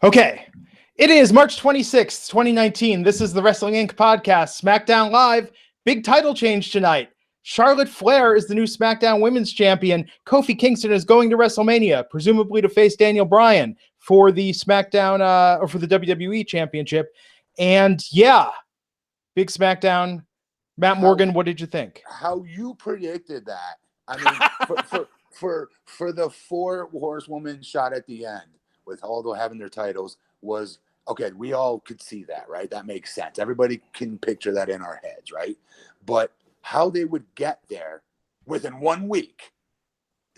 Okay. It is March 26th, 2019. This is the Wrestling Inc. podcast, SmackDown Live. Big title change tonight. Charlotte Flair is the new SmackDown Women's Champion. Kofi Kingston is going to WrestleMania, presumably to face Daniel Bryan for the SmackDown or for the WWE Championship. And yeah, big SmackDown. Matt Morgan, what did you think? How you predicted that? I mean, for the four horsewoman shot at the end with Aldo having their titles was okay. We all could see that, right? That makes sense. Everybody can picture that in our heads, right? But how they would get there within 1 week,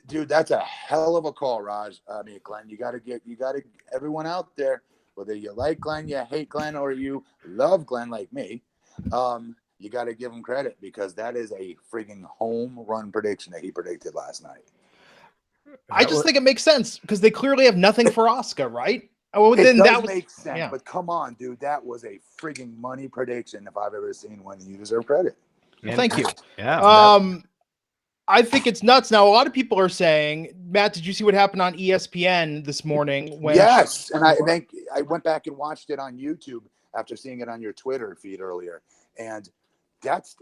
dude, that's a hell of a call, Raj. I mean, Glenn, you got to everyone out there, whether you like Glenn, you hate Glenn, or you love Glenn like me, you got to give him credit because that is a freaking home run prediction that he predicted last night. I just think it makes sense because they clearly have nothing for Asuka, right? Oh, It then does that make sense, yeah. but come on, dude, that was a freaking money prediction if I've ever seen one. You deserve credit. Well, thank you. Yeah. I think it's nuts. Now, a lot of people are saying, Matt, did you see what happened on ESPN this morning? Yes, and I think I went back and watched it on YouTube after seeing it on your Twitter feed earlier, and that's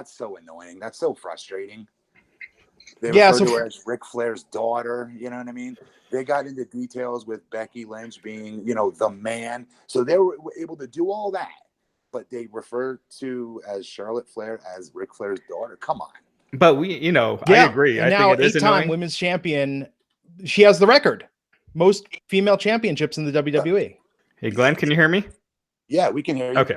so annoying. That's so frustrating. They refer to her as Ric Flair's daughter. You know what I mean? They got into details with Becky Lynch being, the man. So they were able to do all that, but they refer to as Charlotte Flair as Ric Flair's daughter. Come on. But I agree. And now, 8-time women's champion, she has the record. Most female championships in the WWE. Hey, Glenn, can you hear me? Yeah, we can hear you. Okay.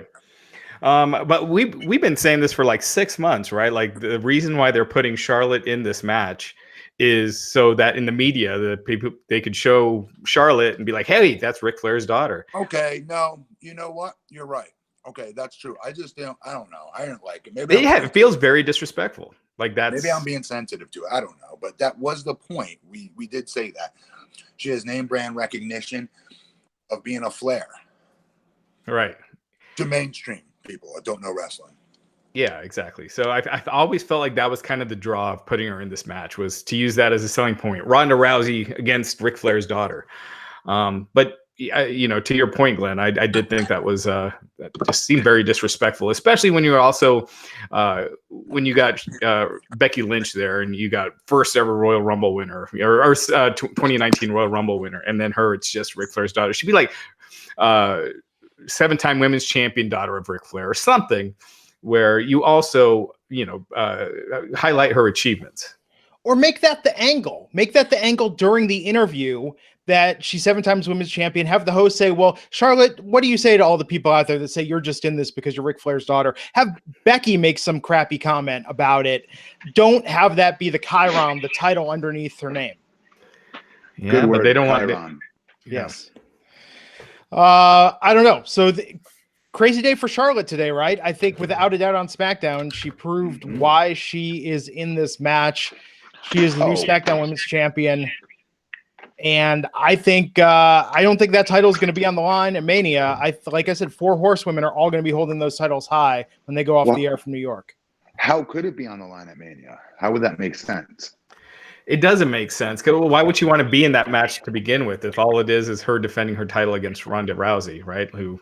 But we've been saying this for like 6 months, right? Like the reason why they're putting Charlotte in this match is so that in the media, the people, they could show Charlotte and be like, "Hey, that's Ric Flair's daughter." Okay, no, you know what? You're right. Okay, that's true. I don't know. I didn't like it. It feels very disrespectful. Like maybe I'm being sensitive to it. I don't know, but that was the point. We did say that she has name brand recognition of being a Flair, right? To mainstream people that don't know wrestling. Yeah, exactly. So I've always felt like that was kind of the draw of putting her in this match, was to use that as a selling point. Ronda Rousey against Ric Flair's daughter. But to your point, Glenn, I did think that was that just seemed very disrespectful, especially when you were also when you got Becky Lynch there and you got first ever Royal Rumble winner or 2019 Royal Rumble winner, and then it's just Ric Flair's daughter. She'd be like 7-time women's champion, daughter of Ric Flair, or something, where you also highlight her achievements. Or make that the angle. Make that the angle during the interview that she's 7 times women's champion. Have the host say, well, Charlotte, what do you say to all the people out there that say you're just in this because you're Ric Flair's daughter? Have Becky make some crappy comment about it. Don't have that be the Chiron, the title underneath her name. Yeah, Good word, but they don't Chiron. want it. Yes. I don't know. So crazy day for Charlotte today, right? I think without a doubt on SmackDown, she proved why she is in this match. She is the new SmackDown Women's Champion. And I think I don't think that title is going to be on the line at Mania. Like I said, 4 horsewomen are all going to be holding those titles high when they go off the air from New York. How could it be on the line at Mania? How would that make sense? It doesn't make sense. Why would you want to be in that match to begin with if all it is her defending her title against Ronda Rousey, right? Who,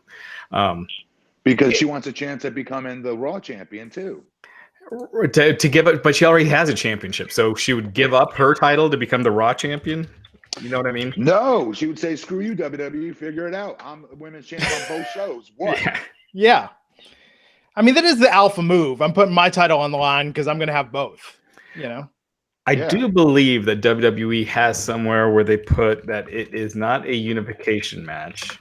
because she wants a chance at becoming the Raw champion too. To give it, but she already has a championship, so she would give up her title to become the Raw champion. You know what I mean? No, she would say, "Screw you, WWE. Figure it out. I'm the women's champion on both shows." What? Yeah. I mean, that is the alpha move. I'm putting my title on the line because I'm going to have both. I do believe that WWE has somewhere where they put that it is not a unification match.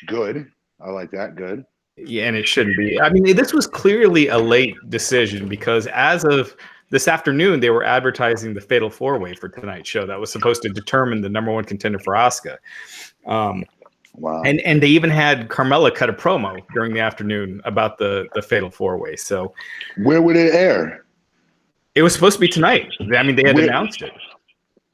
Good. I like that. Good. Yeah, and it shouldn't be. I mean, this was clearly a late decision because as of this afternoon, they were advertising the Fatal 4-Way for tonight's show that was supposed to determine the #1 contender for Asuka. Wow. And they even had Carmella cut a promo during the afternoon about the Fatal 4-Way. So where would it air? It was supposed to be tonight. I mean, they had announced it.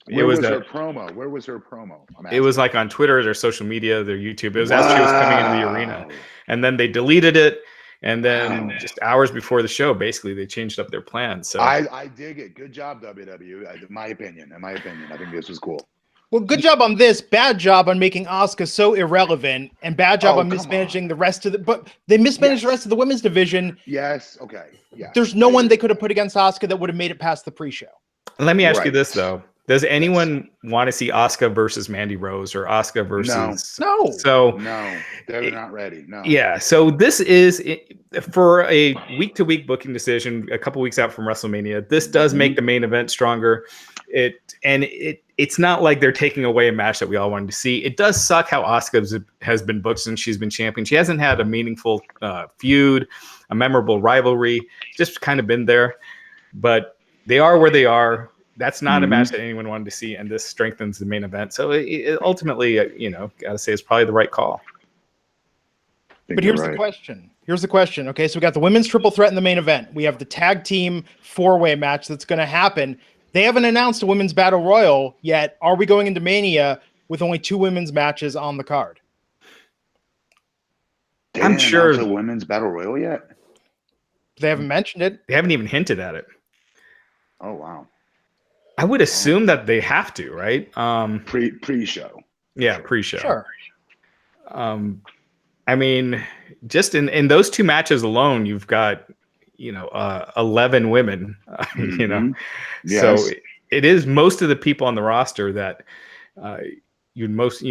Where was her promo? Where was her promo? It was like on Twitter, their social media, their YouTube. It was as she was coming into the arena. And then they deleted it. And then just hours before the show, basically, they changed up their plans. So I dig it. Good job, WWE. In my opinion, I think this was cool. Well, good job on this. Bad job on making Asuka so irrelevant, and bad job on mismanaging the rest of the. But they mismanaged the rest of the women's division. Yes. Okay. Yeah. There's no one they could have put against Asuka that would have made it past the pre-show. Let me ask you this though: does anyone want to see Asuka versus Mandy Rose or Asuka versus? No. So no, they're not ready. No. Yeah. So this is for a week-to-week booking decision, a couple weeks out from WrestleMania. This does make the main event stronger. It's not like they're taking away a match that we all wanted to see. It does suck how Asuka has been booked since she's been champion. She hasn't had a meaningful feud, a memorable rivalry, just kind of been there. But they are where they are. That's not a match that anyone wanted to see, and this strengthens the main event. So it ultimately, gotta say, it's probably the right call. But here's the question. Okay, so we got the women's triple threat in the main event. We have the tag team 4-way match that's going to happen. They haven't announced a women's battle royal yet. Are we going into Mania with only 2 women's matches on the card? I'm sure the women's battle royal yet. They haven't mentioned it. They haven't even hinted at it. Oh wow! I would assume that they have to, right? Pre-show. Yeah, pre-show. Sure. I mean, just in those 2 matches alone, you've got 11 women. Yes. So it is most of the people on the roster that most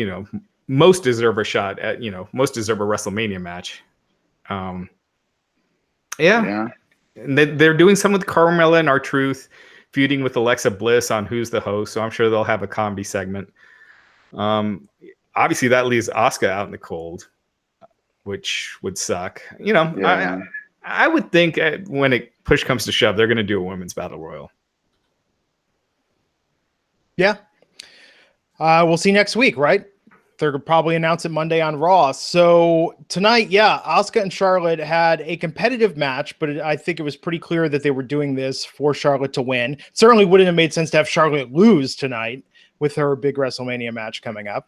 deserve a shot at, most deserve a WrestleMania match. Yeah. And they're doing some with Carmella and R-Truth, feuding with Alexa Bliss on who's the host. So I'm sure they'll have a comedy segment. Obviously that leaves Asuka out in the cold, which would suck. I would think when push comes to shove, they're going to do a women's battle royal. Yeah. We'll see next week, right? They're probably announce it Monday on Raw. So tonight, Asuka and Charlotte had a competitive match, but I think it was pretty clear that they were doing this for Charlotte to win. Certainly wouldn't have made sense to have Charlotte lose tonight with her big WrestleMania match coming up.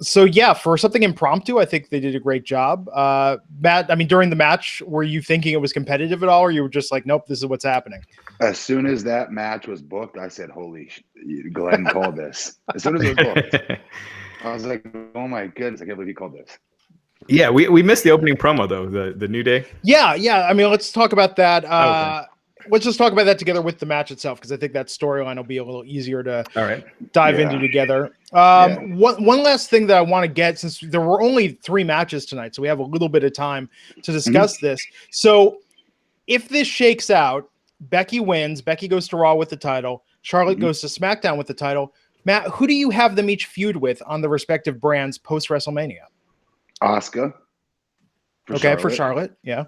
For something impromptu, I think they did a great job. Matt, I mean, during the match, were you thinking it was competitive at all, or you were just like, nope, this is what's happening? As soon as that match was booked, I said, holy Glenn called this. As soon as it was booked, I was like, oh my goodness, I can't believe he called this. Yeah, we missed the opening promo, though, the New Day. Yeah. I mean, let's talk about that. Let's just talk about that together with the match itself, because I think that storyline will be a little easier to dive into together. One last thing that I want to get, since there were only 3 matches tonight, so we have a little bit of time to discuss this. So if this shakes out, Becky wins, Becky goes to Raw with the title, Charlotte goes to SmackDown with the title. Matt, who do you have them each feud with on the respective brands post-WrestleMania? Asuka. For Charlotte, yeah.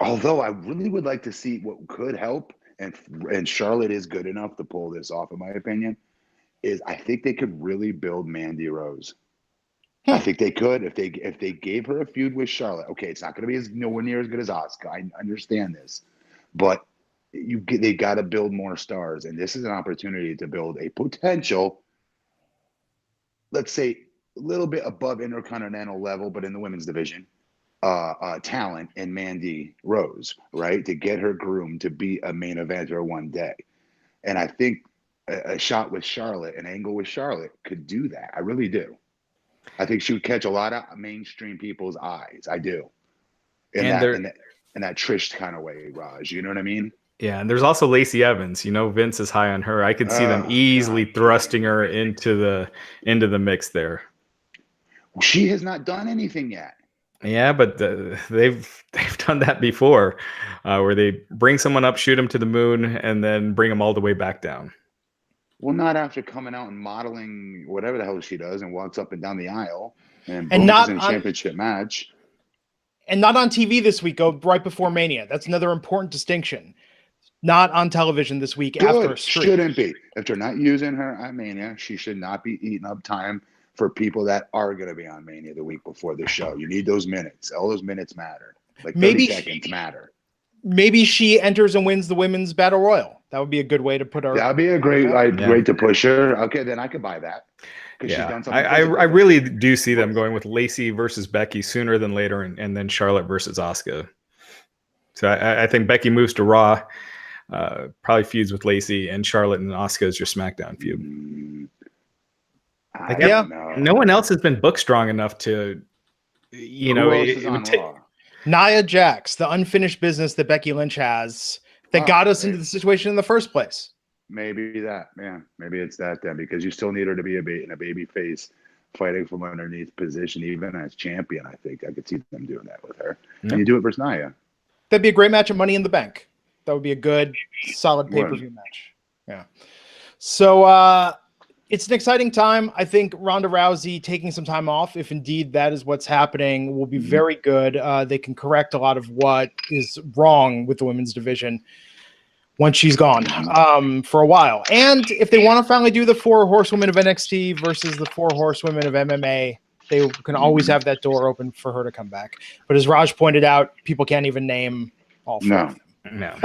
Although I really would like to see what could help, and Charlotte is good enough to pull this off, in my opinion, is I think they could really build Mandy Rose. I think they could if they gave her a feud with Charlotte. Okay, it's not going to be nowhere near as good as Asuka. I understand this, but they got to build more stars, and this is an opportunity to build a potential, let's say, a little bit above intercontinental level, but in the women's division, talent in Mandy Rose, right? To get her groomed to be a main eventer one day. And I think a shot with Charlotte, an angle with Charlotte could do that. I really do. I think she would catch a lot of mainstream people's eyes. I do. In that Trish kind of way, Raj. You know what I mean? Yeah, and there's also Lacey Evans. Vince is high on her. I could see them easily thrusting her into the mix there. She has not done anything yet. Yeah, but they've done that before, where they bring someone up, shoot them to the moon, and then bring them all the way back down. Well, not after coming out and modeling whatever the hell she does and walks up and down the aisle and not in a championship match. And not on TV this week, right before Mania. That's another important distinction. Not on television this week after a streak. Shouldn't be. If they're not using her on Mania, she should not be eating up time for people that are going to be on Mania the week before the show. You need those minutes. All those minutes matter. Like 30 seconds matter. Maybe she enters and wins the women's battle royal. That would be a good way to put her. That'd be a great way to push her. Okay, then I could buy that. Yeah, she's done something I really do see them going with Lacey versus Becky sooner than later, and then Charlotte versus Asuka. So I think Becky moves to Raw. probably feuds with Lacey, and Charlotte and Asuka is your SmackDown feud. I don't know. No one else has been booked strong enough to, you know, Who else is on Raw? Nia Jax, the unfinished business that Becky Lynch has that got us into the situation in the first place. Maybe that, yeah. Maybe it's that then, because you still need her to be in a baby face fighting from underneath position, even as champion. I think I could see them doing that with her. Yeah. And you do it versus Nia. That'd be a great match at Money in the Bank. That would be a good, solid pay-per-view match. Yeah. So it's an exciting time. I think Ronda Rousey taking some time off, if indeed that is what's happening, will be very good. They can correct a lot of what is wrong with the women's division once she's gone for a while. And if they want to finally do the 4 horsewomen of NXT versus the 4 horsewomen of MMA, they can always have that door open for her to come back. But as Raj pointed out, people can't even name all 4 of them. No.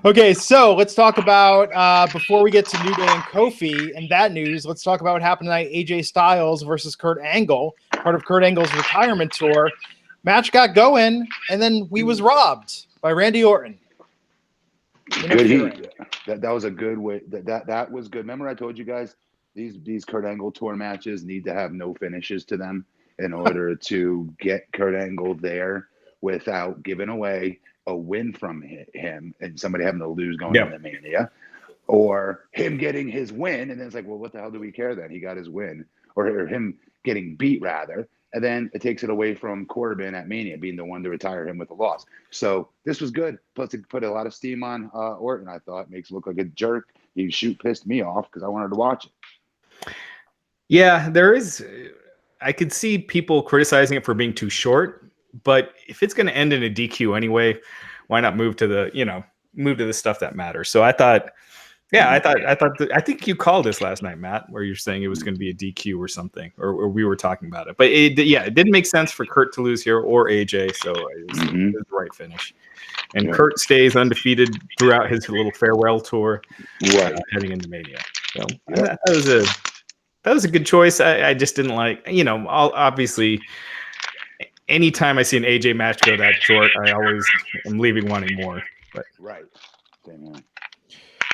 Okay, so let's talk about, before we get to New Day and Kofi and that news, let's talk about what happened tonight. AJ Styles versus Kurt Angle, part of Kurt Angle's retirement tour. Match got going, and then we was robbed by Randy Orton. Good heat. That was a good way. That was good. Remember I told you guys these Kurt Angle tour matches need to have no finishes to them in order to get Kurt Angle there without giving away a win from him and somebody having to lose going into Mania, or him getting his win and then it's like, well, what the hell do we care then? He got his win, or him getting beat rather, and then it takes it away from Corbin at Mania being the one to retire him with a loss. So this was good. Plus it put a lot of steam on Orton. I thought makes him look like a jerk. He pissed me off because I wanted to watch it. Yeah, there is. I could see people criticizing it for being too short, but if it's going to end in a DQ anyway, why not move to the stuff that matters? So I thought, I think you called this last night, Matt, where you're saying it was going to be a DQ or something, or we were talking about it. But it didn't make sense for Kurt to lose here or AJ, so it was the right finish. And Kurt stays undefeated throughout his little farewell tour, heading into Mania. So that was a good choice. I just didn't like, obviously, anytime I see an AJ match go that short, I always am leaving wanting more. But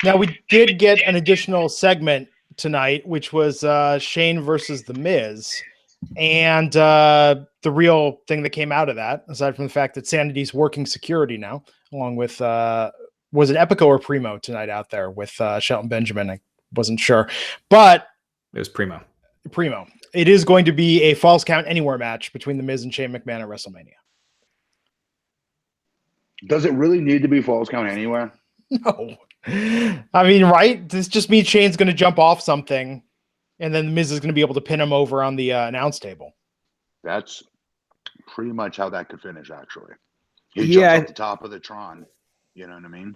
now we did get an additional segment tonight, which was Shane versus The Miz. And the real thing that came out of that, aside from the fact that Sanity's working security now, along with, was it Epico or Primo tonight out there with Shelton Benjamin? I wasn't sure. But it was Primo. It is going to be a Falls Count Anywhere match between The Miz and Shane McMahon at WrestleMania. Does it really need to be Falls Count Anywhere? No. I mean, right? This just means Shane's going to jump off something, and then The Miz is going to be able to pin him over on the announce table. That's pretty much how that could finish, actually. He jumps off the top of the Tron. You know what I mean?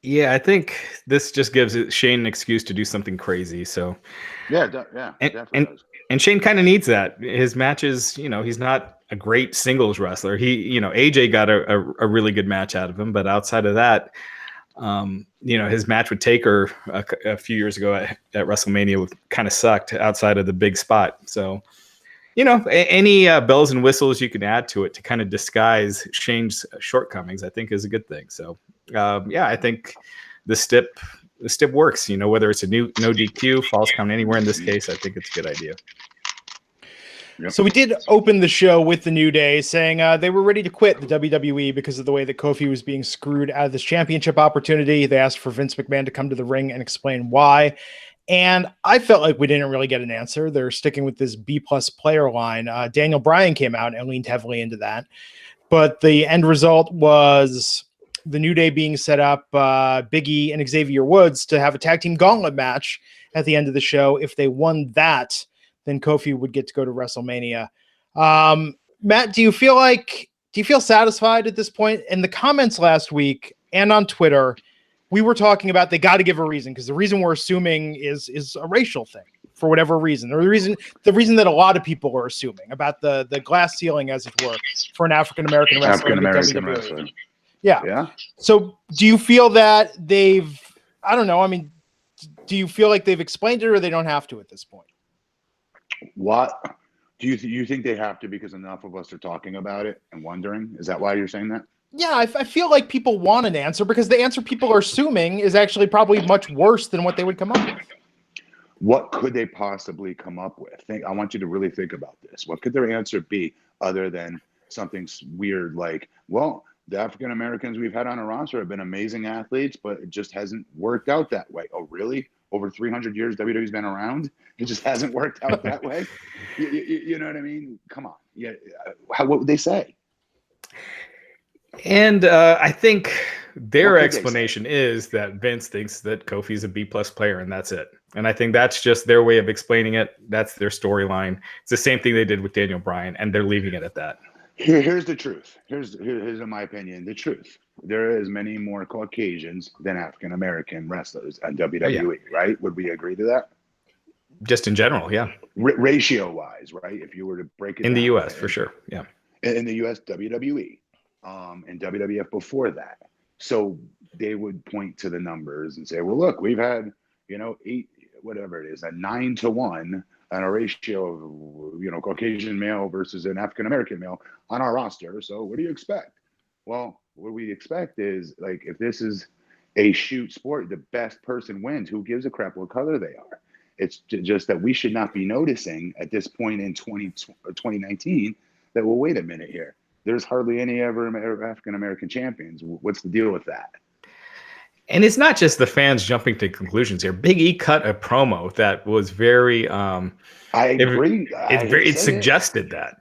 Yeah, I think this just gives Shane an excuse to do something crazy. So, and Shane kind of needs that. His matches, he's not a great singles wrestler. AJ got a really good match out of him, but outside of that, his match with Taker a few years ago at WrestleMania kind of sucked outside of the big spot. So, any bells and whistles you can add to it to kind of disguise Shane's shortcomings, I think is a good thing. So, I think the stip works, whether it's a no DQ, Falls Count Anywhere in this case, I think it's a good idea. Yep. So we did open the show with the New Day saying they were ready to quit the WWE because of the way that Kofi was being screwed out of this championship opportunity. They asked for Vince McMahon to come to the ring and explain why. And I felt like we didn't really get an answer. They're sticking with this B-plus player line. Daniel Bryan came out and leaned heavily into that. But the end result was the New Day being set up, Big E and Xavier Woods, to have a tag team gauntlet match at the end of the show. If they won that, then Kofi would get to go to WrestleMania. Matt, do you feel satisfied at this point? In the comments last week and on Twitter, we were talking about they got to give a reason, because the reason we're assuming is a racial thing for whatever reason, or the reason that a lot of people are assuming about the glass ceiling, as it were, for an African-American wrestler. Yeah. So do you feel that do you feel like they've explained it, or they don't have to at this point? What do you think they have to, because enough of us are talking about it and wondering? Is that why you're saying that? Yeah, I feel like people want an answer because the answer people are assuming is actually probably much worse than what they would come up with. What could they possibly come up with? I want you to really think about this. What could their answer be other than something weird like, well, the African Americans we've had on our roster have been amazing athletes, but it just hasn't worked out that way. Oh, really? Over 300 years WWE's been around? It just hasn't worked out that way? You know what I mean? Come on. Yeah. What would they say? And I think their explanation is that Vince thinks that Kofi's a B+ player, and that's it. And I think that's just their way of explaining it. That's their storyline. It's the same thing they did with Daniel Bryan, and they're leaving it at that. Here's the truth. Here's in my opinion, the truth. There is many more Caucasians than African American wrestlers at WWE, right? Would we agree to that? Just in general, yeah. Ratio wise, right? If you were to break it in down, the US, for sure, yeah. In the US, WWE, and WWF before that. So they would point to the numbers and say, well, look, we've had, 8, whatever it is, a 9-to-1 and a ratio of, Caucasian male versus an African American male on our roster. So what do you expect? Well, what we expect is, like, if this is a shoot sport, the best person wins. Who gives a crap what color they are? It's just that we should not be noticing at this point in 2019 that, well, wait a minute here. There's hardly any ever African American champions. What's the deal with that? And it's not just the fans jumping to conclusions here. Big E cut a promo that was very. I agree. It suggested that.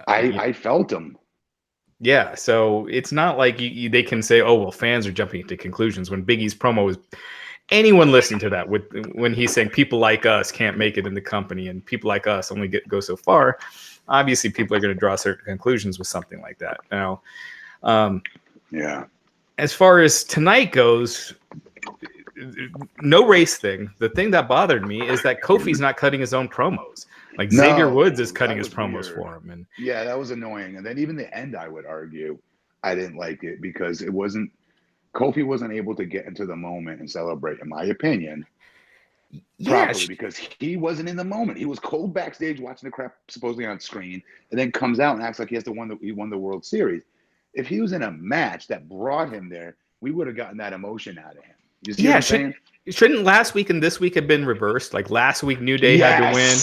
I felt him. Yeah, so it's not like they can say, "Oh, well, fans are jumping to conclusions." When Big E's promo is, anyone listening to that, when he's saying people like us can't make it in the company and people like us only go so far, obviously people are going to draw certain conclusions with something like that. Now, yeah. As far as tonight goes, no race thing. The thing that bothered me is that Kofi's not cutting his own promos. Like Xavier Woods is cutting his promos for him. And yeah, that was annoying. And then even the end, I would argue, I didn't like it because Kofi wasn't able to get into the moment and celebrate, in my opinion, properly, because he wasn't in the moment. He was cold backstage watching the crap supposedly on screen, and then comes out and acts like he won the World Series. If he was in a match that brought him there, we would have gotten that emotion out of him. You see what I'm saying? Shouldn't last week and this week have been reversed? Like last week, New Day had to win,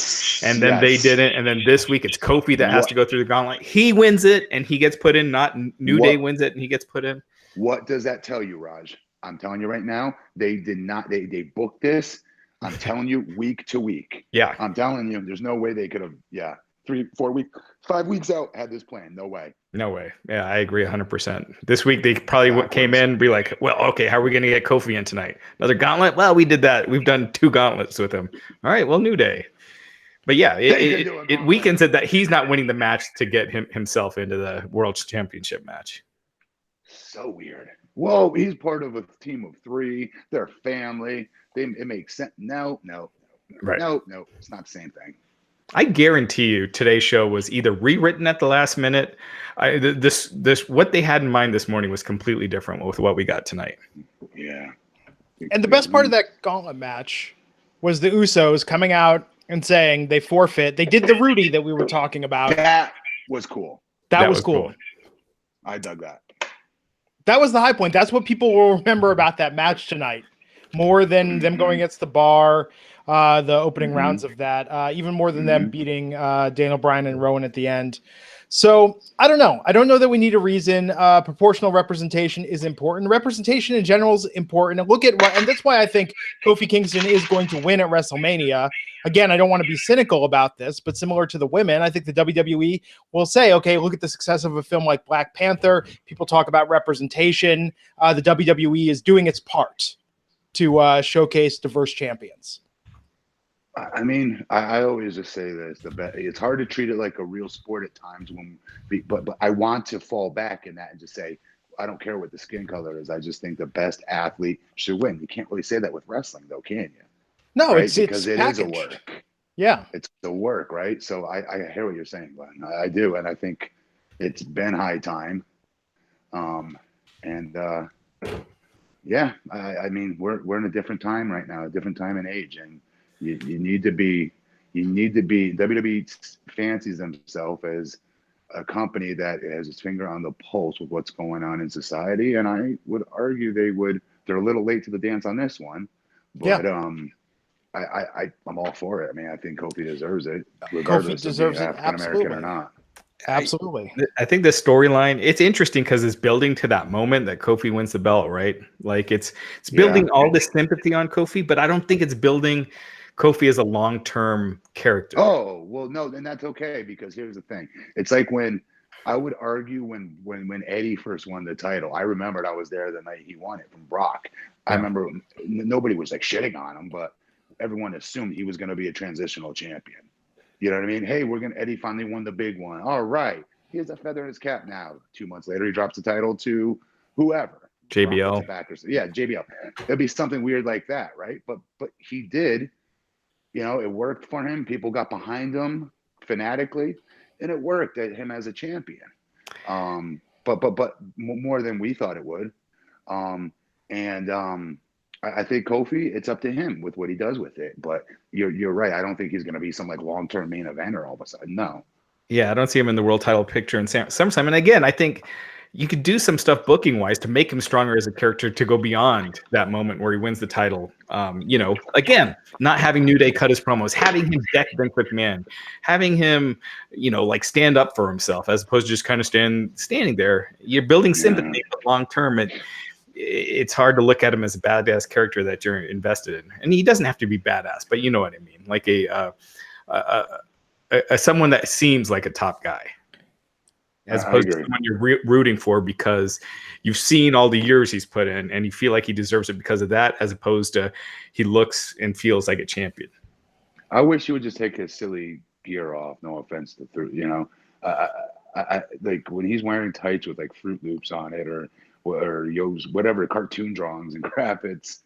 and then they didn't. And then this week, it's Kofi that has to go through the gauntlet. He wins it, and he gets put in. Not New Day wins it, and he gets put in. What does that tell you, Raj? I'm telling you right now, they did not. They booked this. I'm telling you, week to week. Yeah. I'm telling you, there's no way they could have. Yeah. 3, 4 weeks, 5 weeks out, had this plan. No way. No way. Yeah, I agree 100%. This week, they probably came in and be like, well, okay, how are we going to get Kofi in tonight? Another gauntlet? Well, we did that. We've done 2 gauntlets with him. All right, well, New Day. But yeah, it weakens it that he's not winning the match to get himself into the World Championship match. So weird. Whoa, he's part of a team of 3. They're family. It makes sense. No. Right. No, it's not the same thing. I guarantee you today's show was either rewritten at the last minute. This what they had in mind this morning was completely different with what we got tonight. Yeah. And the best part of that gauntlet match was the Usos coming out and saying they forfeit. They did the Rudy that we were talking about. That was cool. That was cool. I dug that. That was the high point. That's what people will remember about that match tonight. More than them going against the Bar, the opening rounds of that, even more than them beating Daniel Bryan and Rowan at the end. So I don't know. I don't know that we need a reason. Proportional representation is important. Representation in general is important. And and that's why I think Kofi Kingston is going to win at WrestleMania. Again, I don't want to be cynical about this, but similar to the women, I think the WWE will say, okay, look at the success of a film like Black Panther. People talk about representation. The WWE is doing its part to showcase diverse champions. I mean, I always just say this: it's hard to treat it like a real sport at times. But I want to fall back in that and just say, I don't care what the skin color is. I just think the best athlete should win. You can't really say that with wrestling, though, can you? No, right? it's because it is a packaged. work. Yeah, it's a work, right? So I hear what you're saying, Glenn. I do, and I think it's been high time. Yeah, I mean, we're in a different time right now, a different time and age, and you need to be WWE fancies themselves as a company that has its finger on the pulse with what's going on in society, and I would argue they're a little late to the dance on this one, but I'm all for it. I mean, I think Kofi deserves it, regardless Kofi deserves of it, being African American or not. Absolutely. I think the storyline, it's interesting because it's building to that moment that Kofi wins the belt, right? Like it's building all this sympathy on Kofi, but I don't think it's building Kofi as a long-term character. Oh, well, no, then that's okay, because here's the thing. It's like when I would argue when Eddie first won the title. I remembered I was there the night he won it from Brock. I remember nobody was like shitting on him, but everyone assumed he was going to be a transitional champion. You know what I mean? Hey, Eddie finally won the big one. All right. He has a feather in his cap now. 2 months later, he drops the title to whoever. JBL. Yeah, JBL. It'd be something weird like that, right? But he did, it worked for him. People got behind him fanatically, and it worked at him as a champion. But more than we thought it would. I think Kofi, it's up to him with what he does with it. But you're right. I don't think he's going to be some like long-term main eventer all of a sudden. No. Yeah, I don't see him in the world title picture in SummerSlam. And again, I think you could do some stuff booking-wise to make him stronger as a character to go beyond that moment where he wins the title. Again, not having New Day cut his promos, having him deck Vince McMahon, having him, like stand up for himself as opposed to just kind of standing there. You're building sympathy, but long-term, it's hard to look at him as a badass character that you're invested in. And he doesn't have to be badass, but you know what I mean? Like someone that seems like a top guy, as opposed to someone you're rooting for because you've seen all the years he's put in and you feel like he deserves it because of that, as opposed to he looks and feels like a champion. I wish he would just take his silly gear off. No offense to I like when he's wearing tights with like Fruit Loops on it or whatever cartoon drawings and graphics.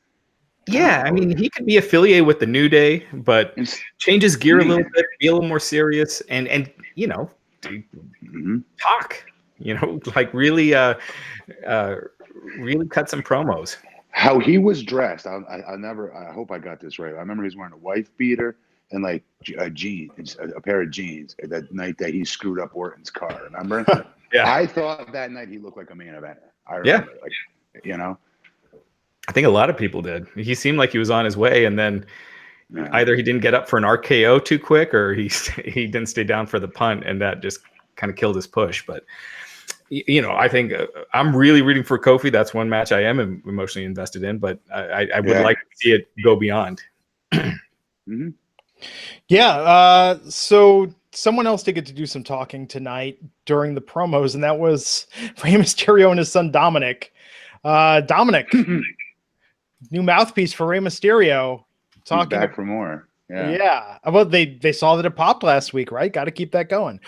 Yeah, I mean, he could be affiliated with the New Day, but change his gear a little bit, be a little more serious, and talk. Like really cut some promos. How he was dressed, I hope I got this right. I remember he was wearing a wife beater and like a pair of jeans that night that he screwed up Orton's car. Remember? Yeah. I thought that night he looked like a main eventer. I remember, I think a lot of people did. He seemed like he was on his way, and then either he didn't get up for an RKO too quick, or he didn't stay down for the punt, and that just kind of killed his push. But I think I'm really rooting for Kofi. That's one match I am emotionally invested in, but I would like to see it go beyond. Mm-hmm. Yeah. So someone else did get to do some talking tonight during the promos, and that was Rey Mysterio and his son Dominic. Dominic, new mouthpiece for Rey Mysterio. He's back for more. Yeah. Well, they saw that it popped last week, right? Got to keep that going.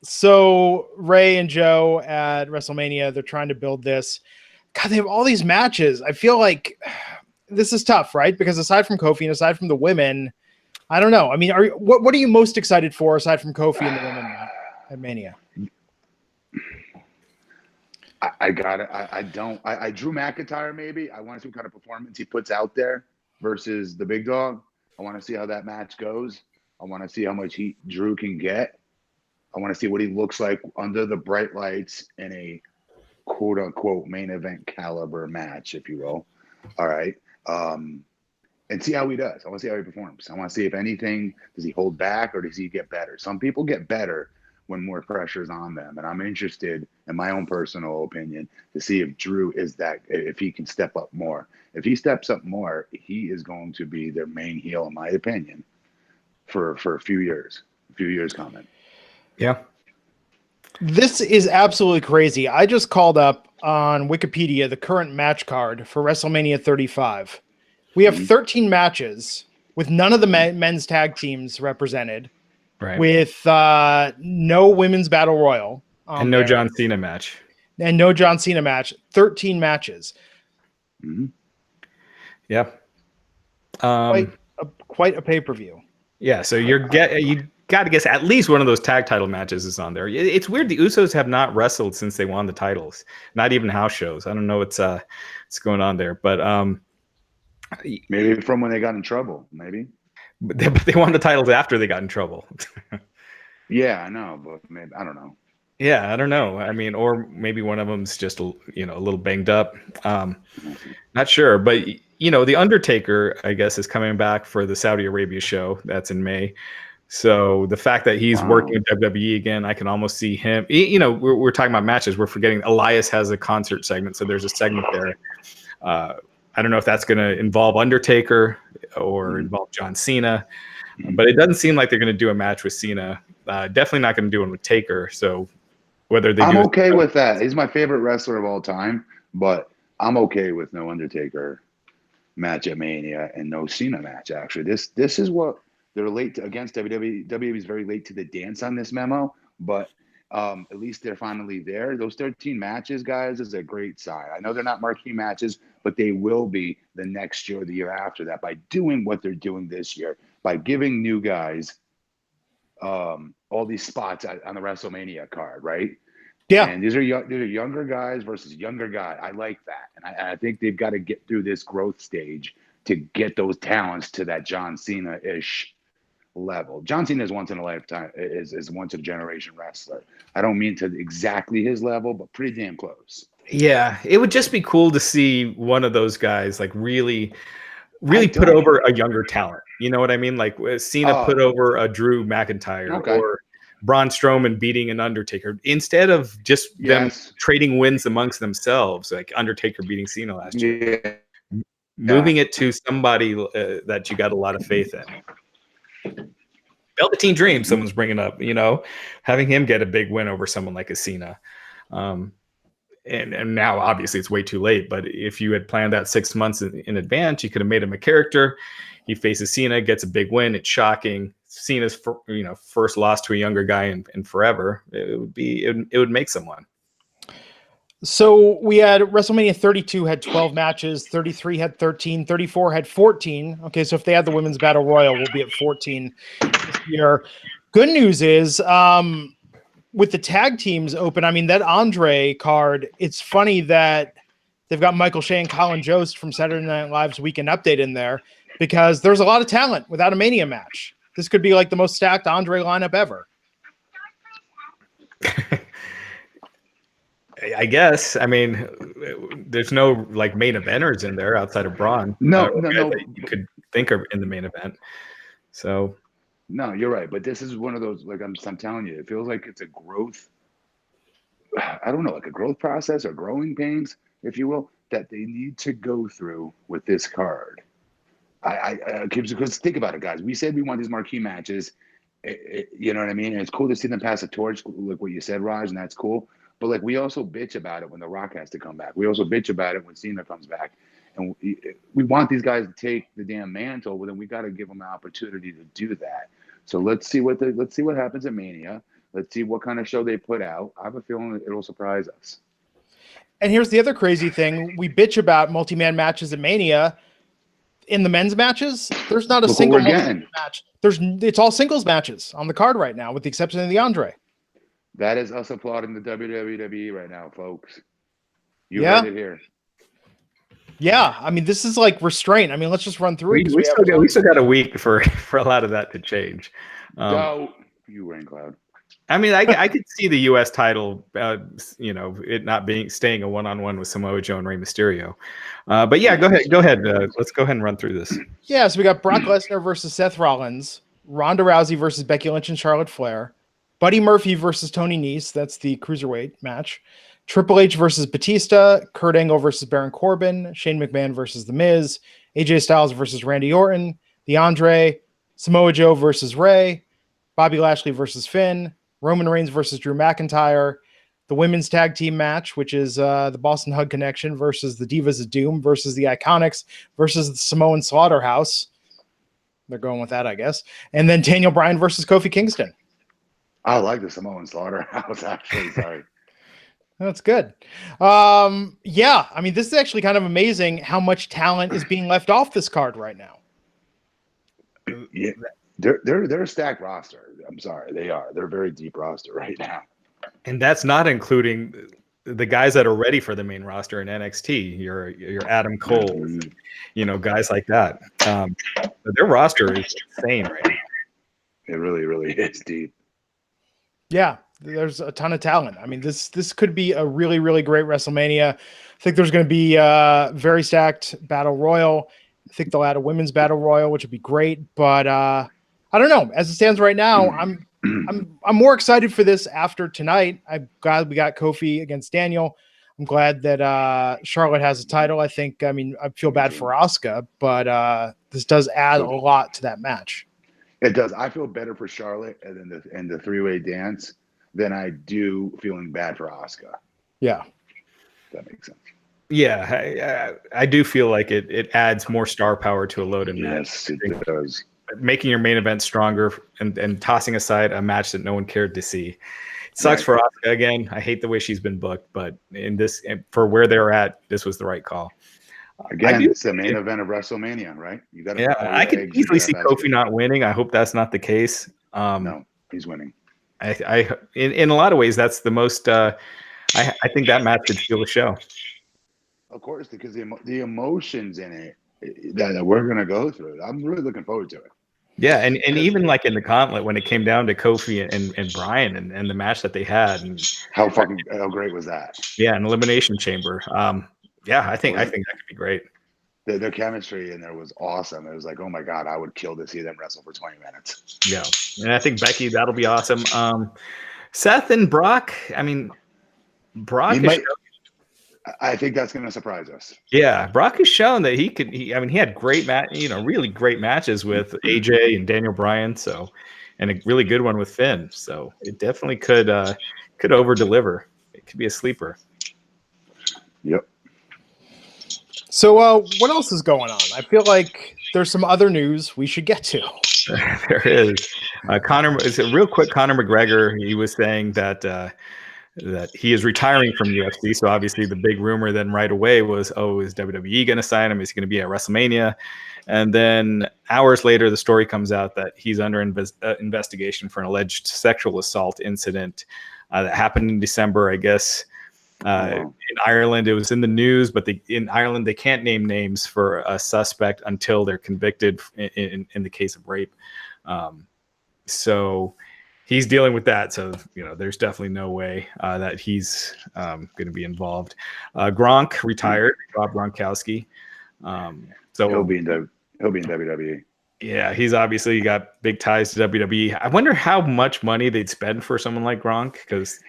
So Rey and Joe at WrestleMania, they're trying to build this. God, they have all these matches. I feel like this is tough, right? Because aside from Kofi and aside from the women, I don't know. I mean, what are you most excited for aside from Kofi and the women at Mania? I got it. I Drew McIntyre, maybe. I want to see what kind of performance he puts out there versus the big dog. I want to see how that match goes. I want to see how much heat Drew can get. I want to see what he looks like under the bright lights in a quote unquote main event caliber match, if you will. All right. And see how he does. I want to see how he performs. I want to see if anything, does he hold back or does he get better? Some people get better when more pressure is on them. And I'm interested, in my own personal opinion, to see if Drew if he can step up more. If he steps up more, he is going to be their main heel, in my opinion, for a few years coming. Yeah. This is absolutely crazy. I just called up on Wikipedia the current match card for WrestleMania 35. We have 13 matches with none of the men's tag teams represented. Right. With no women's battle royal. And no John Cena match. 13 matches. Mm-hmm. Yeah. Quite a pay-per-view. Yeah, so you got to guess at least one of those tag title matches is on there. It's weird. The Usos have not wrestled since they won the titles. Not even house shows. I don't know what's going on there. But maybe from when they got in trouble, maybe. But they won the titles after they got in trouble. Yeah, I know, but maybe I don't know. Yeah, I don't know. I mean, or maybe one of them's just a little banged up. Not sure, but the Undertaker, I guess, is coming back for the Saudi Arabia show. That's in May. So the fact that he's working with WWE again, I can almost see him. We're talking about matches. We're forgetting Elias has a concert segment, so there's a segment there. I don't know if that's going to involve Undertaker or involve John Cena, but it doesn't seem like they're going to do a match with Cena. Definitely not going to do one with Taker. So whether they I'm do, okay with that. He's my favorite wrestler of all time, but I'm okay with no Undertaker match at Mania and no Cena match. Actually, this is what they're late to, against WWE. WWE is very late to the dance on this memo, but at least they're finally there. Those 13 matches, guys, is a great sign. I know they're not marquee matches, but they will be the next year or the year after that by doing what they're doing this year, by giving new guys all these spots on the WrestleMania card, right? Yeah. And these are younger guys versus younger guy. I like that, and I think they've got to get through this growth stage to get those talents to that John Cena-ish level. John Cena is once in a lifetime, is once in a generation wrestler. I don't mean to exactly his level, but pretty damn close. Yeah, it would just be cool to see one of those guys like really put over a younger talent. You know what I mean? Like Cena put over a Drew McIntyre or Braun Strowman beating an Undertaker instead of just them trading wins amongst themselves, like Undertaker beating Cena last year. Moving it to somebody that you got a lot of faith in. Velveteen Dream, someone's bringing up, having him get a big win over someone like a Cena. And now obviously it's way too late, but if you had planned that 6 months in advance, you could have made him a character. He faces Cena, gets a big win. It's shocking. Cena's first loss to a younger guy in forever. It would make someone. So we had WrestleMania 32 had 12 matches, 33 had 13, 34 had 14. Okay, so if they had the Women's Battle Royal, we'll be at 14 this year. Good news is with the tag teams open, I mean, that Andre card, it's funny that they've got Michael Shea and Colin Jost from Saturday Night Live's Weekend Update in there because there's a lot of talent without a Mania match. This could be like the most stacked Andre lineup ever. I guess. I mean, there's no like main eventers in there outside of Braun. No. You could think of in the main event. So. No, you're right. But this is one of those, like I'm telling you, it feels like it's a growth. I don't know, like a growth process or growing pains, if you will, that they need to go through with this card. Because think about it, guys. We said we want these marquee matches. You know what I mean? And it's cool to see them pass the torch, like what you said, Raj, and that's cool. But like we also bitch about it when The Rock has to come back. We also bitch about it when Cena comes back. And we want these guys to take the damn mantle, but then we got to give them an opportunity to do that. So let's see what happens at Mania. Let's see what kind of show they put out. I have a feeling that it'll surprise us. And here's the other crazy thing: we bitch about multi-man matches at Mania. In the men's matches, there's not a single match. It's all singles matches on the card right now, with the exception of the Andre. That is us applauding the WWE right now, folks. You heard it here. Yeah, I mean, this is like restraint. I mean, let's just run through it. We still got a week for a lot of that to change. You Rain Cloud. I mean, I could see the U.S. title, it not staying a one-on-one with Samoa Joe and Rey Mysterio. But yeah, go ahead. Let's go ahead and run through this. Yeah, so we got Brock Lesnar versus Seth Rollins, Ronda Rousey versus Becky Lynch and Charlotte Flair, Buddy Murphy versus Tony Nese. That's the cruiserweight match. Triple H versus Batista, Kurt Angle versus Baron Corbin, Shane McMahon versus The Miz, AJ Styles versus Randy Orton, the Andre, Samoa Joe versus Rey, Bobby Lashley versus Finn, Roman Reigns versus Drew McIntyre, the women's tag team match, which is the Boston Hug Connection versus the Divas of Doom versus the Iconics versus the Samoan Slaughterhouse. They're going with that, I guess. And then Daniel Bryan versus Kofi Kingston. I like the Samoan Slaughterhouse, actually. Sorry. That's good. Yeah, I mean, this is actually kind of amazing how much talent is being left off this card right now. Yeah, they're a stacked roster. I'm sorry, they are. They're a very deep roster right now. And that's not including the guys that are ready for the main roster in NXT. Your Adam Cole, guys like that. Their roster is insane right now. It really, really is deep. Yeah, there's a ton of talent. I mean, this could be a really, really great WrestleMania. I think there's going to be a very stacked battle royal. I think they'll add a women's battle royal, which would be great. But I don't know. As it stands right now, I'm more excited for this after tonight. I'm glad we got Kofi against Daniel. I'm glad that Charlotte has a title. I feel bad for Asuka, but this does add a lot to that match. It does. I feel better for Charlotte and the three-way dance than I do feeling bad for Asuka. Yeah. That makes sense. Yeah, I do feel like it adds more star power to a loaded match. Yes, it does. Making your main event stronger and tossing aside a match that no one cared to see. It sucks for Asuka again. I hate the way she's been booked, but for where they're at, this was the right call. Again, it's the main event of WrestleMania, right? You got. Yeah, I could easily see Kofi not winning. I hope that's not the case. No, he's winning. I in a lot of ways, that's the most. I think that match could steal the show. Of course, because the emotions in it that we're gonna go through. I'm really looking forward to it. Yeah, and even like in the gauntlet when it came down to Kofi and Bryan and the match that they had, and how great was that? Yeah, an elimination chamber. Yeah, I think that could be great. Their chemistry in there was awesome. It was like, oh my god, I would kill to see them wrestle for 20 minutes. Yeah, and I think Becky, that'll be awesome. Seth and Brock. I mean, Brock. I think that's going to surprise us. Yeah, Brock has shown that he could. He had great really great matches with AJ and Daniel Bryan. So, and a really good one with Finn. So it definitely could over deliver. It could be a sleeper. Yep. So what else is going on? I feel like there's some other news we should get to. There is. Real quick, Conor McGregor, he was saying that he is retiring from UFC. So obviously the big rumor then right away was, is WWE going to sign him? Is he going to be at WrestleMania? And then hours later, the story comes out that he's under investigation for an alleged sexual assault incident that happened in December, I guess. In Ireland, it was in the news, but in Ireland they can't name names for a suspect until they're convicted in the case of rape. So he's dealing with that. So there's definitely no way that he's going to be involved. Gronk retired, Rob Gronkowski. So he'll be in WWE. Yeah, he's obviously got big ties to WWE. I wonder how much money they'd spend for someone like Gronk, because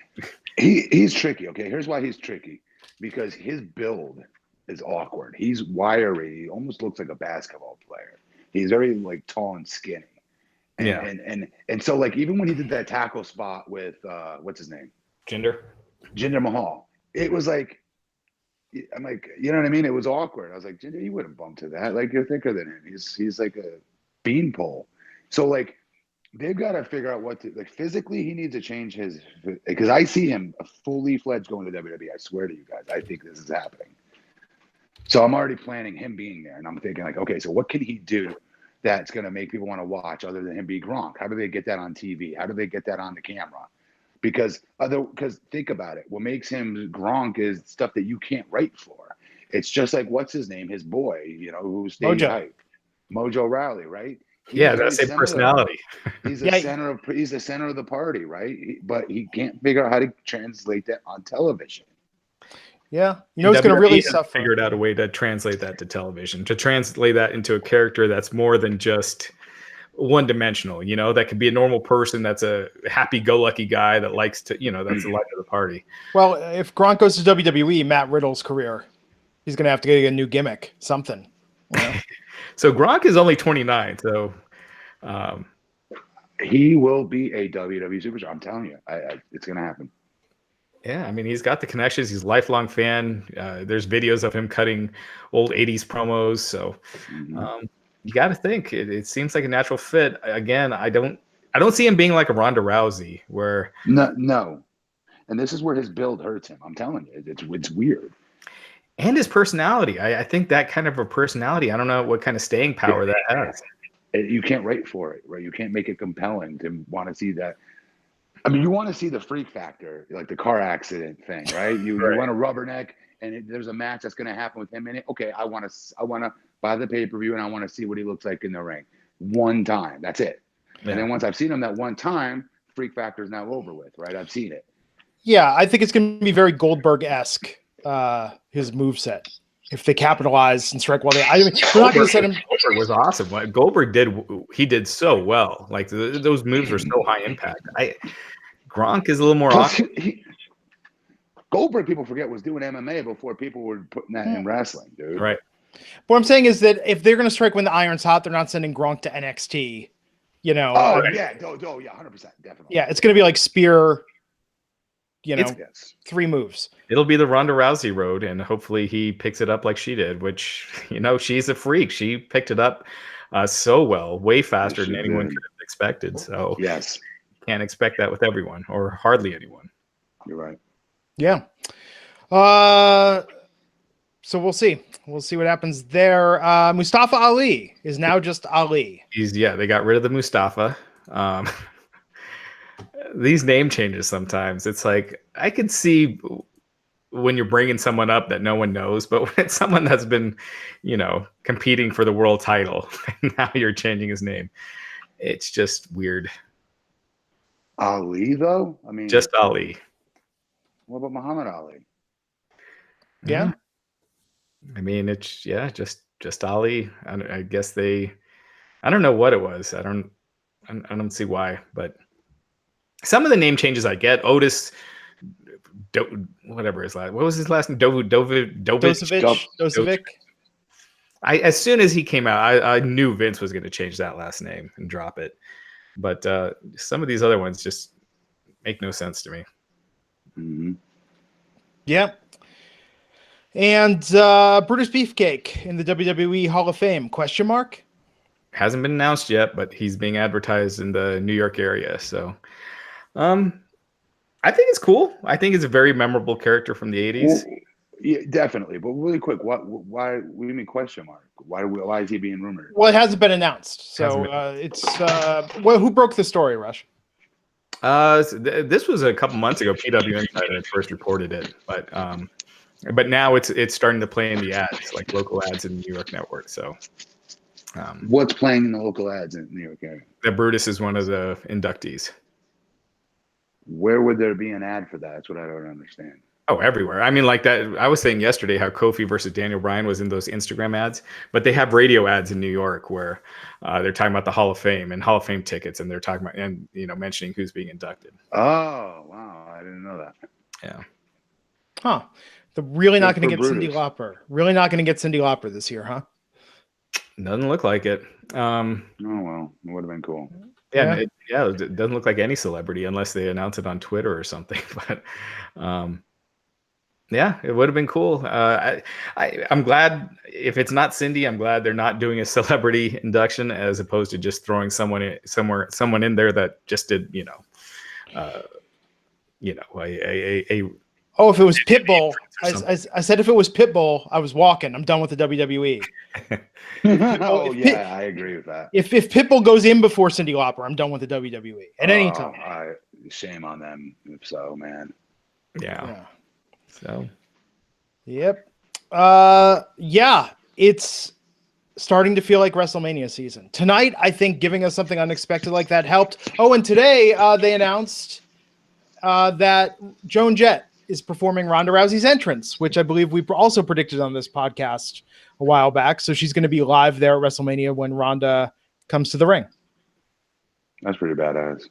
he's tricky. Okay, here's why he's tricky. Because his build is awkward. He's wiry. He almost looks like a basketball player. He's very tall and skinny. And so even when he did that tackle spot with what's his name? Jinder Mahal. It was like, I'm like, you know what I mean? It was awkward. I was like, Jinder, you wouldn't bump to that. You're thicker than him. He's like a beanpole. So they've got to figure out what to physically. He needs to change his, because I see him fully fledged going to WWE. I swear to you guys, I think this is happening. So I'm already planning him being there, and I'm thinking okay, so what can he do that's going to make people want to watch other than him be Gronk? How do they get that on TV? How do they get that on the camera? Because think about it. What makes him Gronk is stuff that you can't write for. It's just like, what's his name? His boy, who stayed hype. Mojo Rawley, right? That's a personality. He's the center of the party, right? But he can't figure out how to translate that on television. Yeah, it's going to really suffer. Figured out a way to translate that to television, to translate that into a character that's more than just one-dimensional. That could be a normal person that's a happy-go-lucky guy that likes to, that's the life of the party. Well, if Gronk goes to WWE, Matt Riddle's career, he's going to have to get a new gimmick, something. So Gronk is only 29, so he will be a WWE superstar. I'm telling you, it's going to happen. Yeah, I mean, he's got the connections. He's a lifelong fan. There's videos of him cutting old 80s promos. So you got to think it seems like a natural fit. Again, I don't see him being like a Ronda Rousey where no. And this is where his build hurts him. I'm telling you, it's weird. And his personality. I think that kind of a personality, I don't know what kind of staying power that has. You can't write for it, right? You can't make it compelling to want to see that. I mean, you want to see the freak factor, like the car accident thing, right? You want to rubberneck, and there's a match that's going to happen with him in it. Okay, I want to buy the pay-per-view, and I want to see what he looks like in the ring. One time, that's it. Yeah. And then once I've seen him that one time, Freak Factor is now over with, right? I've seen it. Yeah, I think it's going to be very Goldberg-esque, his moveset. If they capitalize and strike while they're not going to send him. Goldberg was awesome. What Goldberg did so well. Like those moves were so high impact. Gronk is a little more awkward. Goldberg, people forget, was doing MMA before people were putting that in wrestling, dude. Right. What I'm saying is that if they're going to strike when the iron's hot, they're not sending Gronk to NXT. You know. Oh yeah, 100%, definitely. Yeah, it's going to be like Spear. You know, 3 moves. It'll be the Ronda Rousey road, and hopefully he picks it up like she did, which, you know, she's a freak. She picked it up so well, way faster than anyone could have expected. So yes, can't expect that with everyone or hardly anyone. You're right. Yeah. So we'll see. We'll see what happens there. Mustafa Ali is now just Ali. They got rid of the Mustafa. These name changes sometimes. It's like I could see when you're bringing someone up that no one knows, but when it's someone that's been, you know, competing for the world title, and now you're changing his name. It's just weird. Ali, though? I mean, just Ali. What about Muhammad Ali? Yeah. I mean, it's just Ali. I guess I don't know what it was. I don't see why, but some of the name changes I get. Otis, whatever his last. What was his last name? Dozovic. As soon as he came out, I knew Vince was going to change that last name and drop it. But some of these other ones just make no sense to me. Mm-hmm. Yeah. And Brutus Beefcake in the WWE Hall of Fame? ? Hasn't been announced yet, but he's being advertised in the New York area. So, I think it's cool. I think it's a very memorable character from the 80s. Well, yeah, definitely. But really quick, why? What do you mean ? Why is he being rumored? Well, it hasn't been announced. So it's who broke the story, Rush? This was a couple months ago. PW Insider had first reported it, but now it's starting to play in the ads, like local ads in the New York network. So, what's playing in the local ads in New York area? That Brutus is one of the inductees. Where would there be an ad for that? That's what I don't understand. Oh, everywhere. I mean, like that. I was saying yesterday how Kofi versus Daniel Bryan was in those Instagram ads, but they have radio ads in New York where they're talking about the Hall of Fame and Hall of Fame tickets, and they're talking about mentioning who's being inducted. Oh, wow! I didn't know that. Yeah. Huh. They're really not going to get Cyndi Lauper. Really not going to get Cyndi Lauper this year, huh? Doesn't look like it. Oh well, it would have been cool. Yeah. It doesn't look like any celebrity unless they announce it on Twitter or something. But yeah, it would have been cool. I'm glad if it's not Cyndi. I'm glad they're not doing a celebrity induction as opposed to just throwing someone in there that just did Oh, if it was Pitbull, I said if it was Pitbull, I was walking. I'm done with the WWE. I agree with that. If Pitbull goes in before Cyndi Lauper, I'm done with the WWE at any time. Shame on them, if so, man. Yeah. So. Yep. It's starting to feel like WrestleMania season. Tonight, I think giving us something unexpected like that helped. Oh, and today they announced that Joan Jett is performing Ronda Rousey's entrance, which I believe we also predicted on this podcast a while back. So she's going to be live there at WrestleMania when Ronda comes to the ring. That's pretty badass.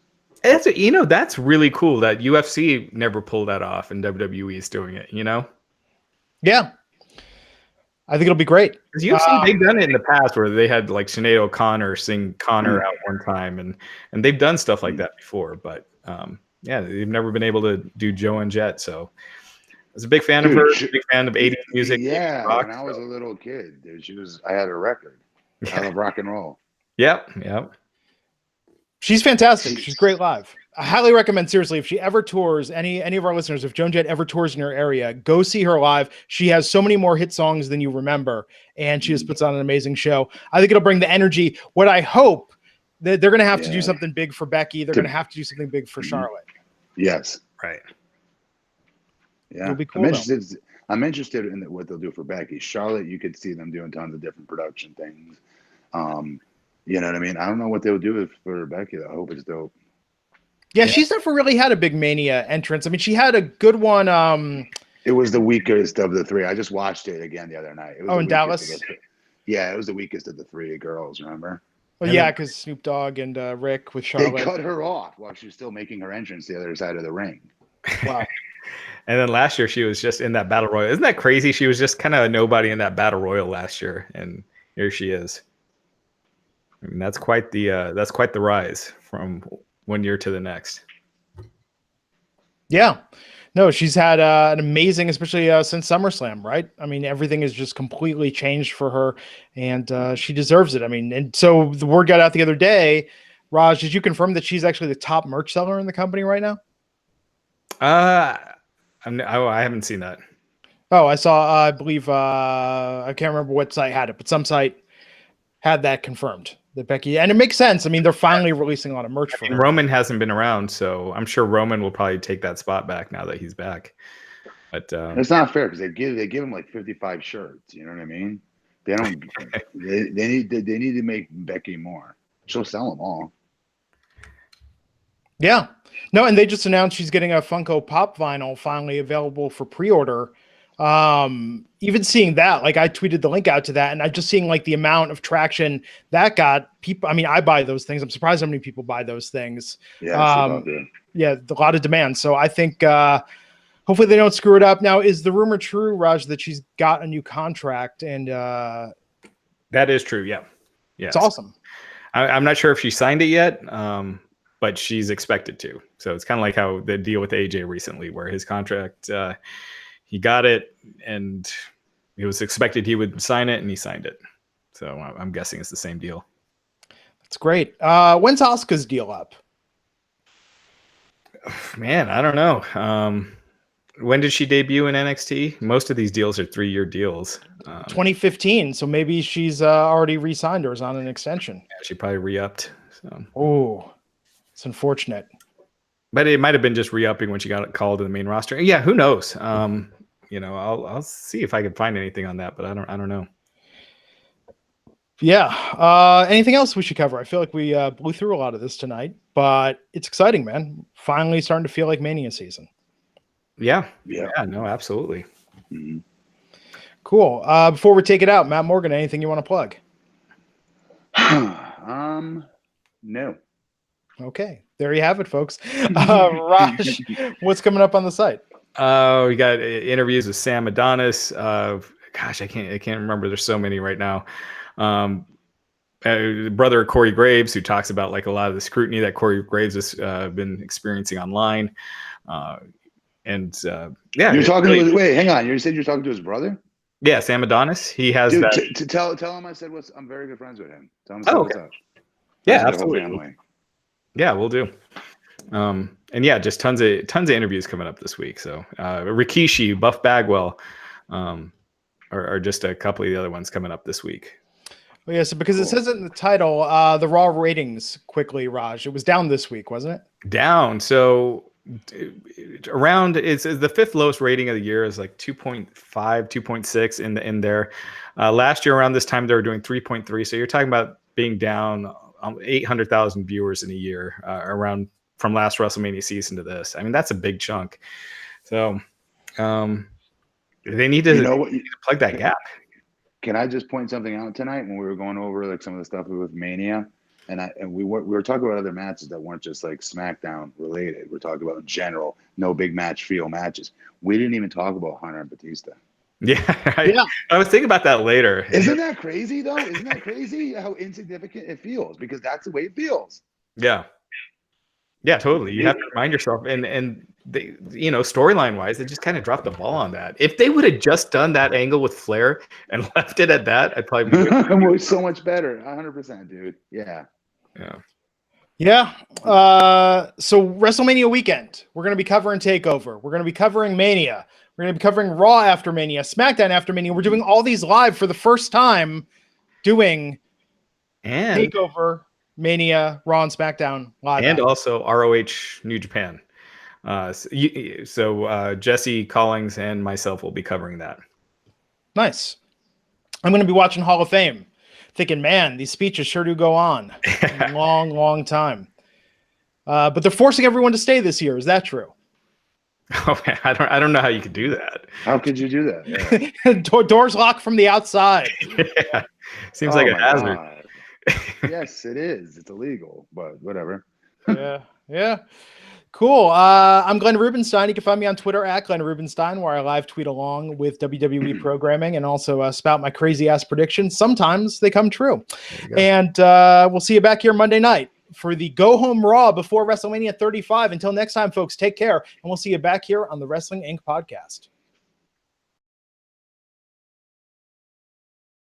That's really cool that UFC never pulled that off and WWE is doing it, Yeah. I think it'll be great. Because UFC, they've done it in the past where they had like Sinead O'Connor sing Connor out one time and they've done stuff like that before, but they've never been able to do Joan Jett. So I was a big fan of her, big fan of 80s music. Yeah, when I was a little kid, I had a record. I love rock and roll. Yep. She's fantastic. She's great live. I highly recommend, seriously, if she ever tours, any of our listeners, if Joan Jett ever tours in your area, go see her live. She has so many more hit songs than you remember, and she just puts on an amazing show. I think it'll bring the energy. What I hope, that they're going to have to do something big for Becky. They're going to have to do something big for Charlotte. Yes. Right. Yeah. It'll be cool, I'm interested in what they'll do for Becky. Charlotte, you could see them doing tons of different production things. You know what I mean? I don't know what they'll do for Becky, though. I hope it's dope. Yeah, she's never really had a big Mania entrance. I mean, she had a good one. It was the weakest of the three. I just watched it again the other night. It was in Dallas? Yeah, it was the weakest of the three girls, remember? Well, yeah, because Snoop Dogg and Rick with Charlotte. They cut her off while she was still making her entrance the other side of the ring. Wow. And then last year she was just in that battle royal. Isn't that crazy? She was just kind of a nobody in that battle royal last year, and here she is. I mean, that's quite the rise from one year to the next. Yeah. No, she's had an amazing, especially since SummerSlam, right? I mean, everything has just completely changed for her, and she deserves it. I mean, and so the word got out the other day. Raj, did you confirm that she's actually the top merch seller in the company right now? I haven't seen that. Oh, I saw, I believe, I can't remember what site had it, but some site had that confirmed. That Becky, and it makes sense. I mean, they're finally releasing a lot of merch for her. Roman hasn't been around, so I'm sure Roman will probably take that spot back now that he's back. But it's not fair because they give him like 55 shirts. You know what I mean? They don't. they need to make Becky more. She'll sell them all. Yeah. No, and they just announced she's getting a Funko Pop vinyl finally available for pre-order. Even seeing that, like I tweeted the link out to that, and I'm just seeing like the amount of traction that got. People, I mean, I buy those things. I'm surprised how many people buy those things. Yeah, yeah, a lot of demand. So I think hopefully they don't screw it up. Now, is the rumor true, Raj, that she's got a new contract? And that is true. Yeah, it's awesome. I'm not sure if she signed it yet, but she's expected to. So it's kind of like how the deal with AJ recently, where his contract. He got it, and it was expected he would sign it, and he signed it. So I'm guessing it's the same deal. That's great. When's Asuka's deal up? Man, I don't know. When did she debut in NXT? Most of these deals are 3-year deals. 2015. So maybe she's already re-signed or is on an extension. Yeah, she probably re-upped. So. Oh, it's unfortunate. But it might have been just re-upping when she got called to the main roster. Yeah, who knows? I'll see if I can find anything on that, but I don't know. Yeah. Anything else we should cover? I feel like we blew through a lot of this tonight, but it's exciting, man. Finally starting to feel like Mania season. Yeah. No, absolutely. Mm-hmm. Cool. Before we take it out, Matt Morgan, anything you want to plug? No. Okay. There you have it, folks. Raj, what's coming up on the site? We got interviews with Sam Adonis. Gosh, I can't remember. There's so many right now. Brother Corey Graves, who talks about like a lot of the scrutiny that Corey Graves has been experiencing online. Yeah, you're talking to. Wait, hang on. You said you're talking to his brother? Yeah, Sam Adonis. He has Dude, that. To tell him I said I'm very good friends with him. Tell him what's up. Yeah, absolutely. Yeah, we'll do. And yeah, just tons of interviews coming up this week. So Rikishi, Buff Bagwell, are just a couple of the other ones coming up this week. Oh, yeah, so because it says it in the title, the Raw ratings quickly, Raj. It was down this week, wasn't it? Down. So around it's the fifth lowest rating of the year is like 2.5, 2.6 in there. Last year around this time they were doing 3.3. So you're talking about being down 800,000 viewers in a year around from last WrestleMania season to this. I mean, that's a big chunk. So they need to plug that gap. Can I just point something out tonight when we were going over like some of the stuff with Mania, and we were talking about other matches that weren't just like SmackDown related. We're talking about in general, no big match feel matches. We didn't even talk about Hunter and Batista. Yeah, I was thinking about that later. Isn't that crazy though? Isn't that crazy how insignificant it feels? Because that's the way it feels. Yeah, totally. You have to remind yourself, and they, storyline wise, they just kind of dropped the ball on that. If they would have just done that angle with Flair and left it at that, I'd probably be it so much better. 100%, dude. Yeah. So WrestleMania weekend, we're going to be covering TakeOver. We're going to be covering Mania. We're going to be covering Raw after Mania, SmackDown after Mania. We're doing all these live for the first time, doing TakeOver, Mania, Raw, and SmackDown live. And also ROH New Japan. So Jesse Collins and myself will be covering that. Nice. I'm going to be watching Hall of Fame, thinking, man, these speeches sure do go on a long, long time. But they're forcing everyone to stay this year. Is that true? Oh man, I don't know how you could do that. How could you do that? Yeah. Doors locked from the outside. Yeah. Seems like a hazard. God. Yes, it is. It's illegal, but whatever. Yeah. Cool. I'm Glenn Rubenstein. You can find me on Twitter at Glenn Rubenstein, where I live tweet along with WWE programming and also spout my crazy ass predictions. Sometimes they come true. And we'll see you back here Monday night for the Go Home Raw before WrestleMania 35. Until next time, folks, take care, and we'll see you back here on the Wrestling Inc. podcast.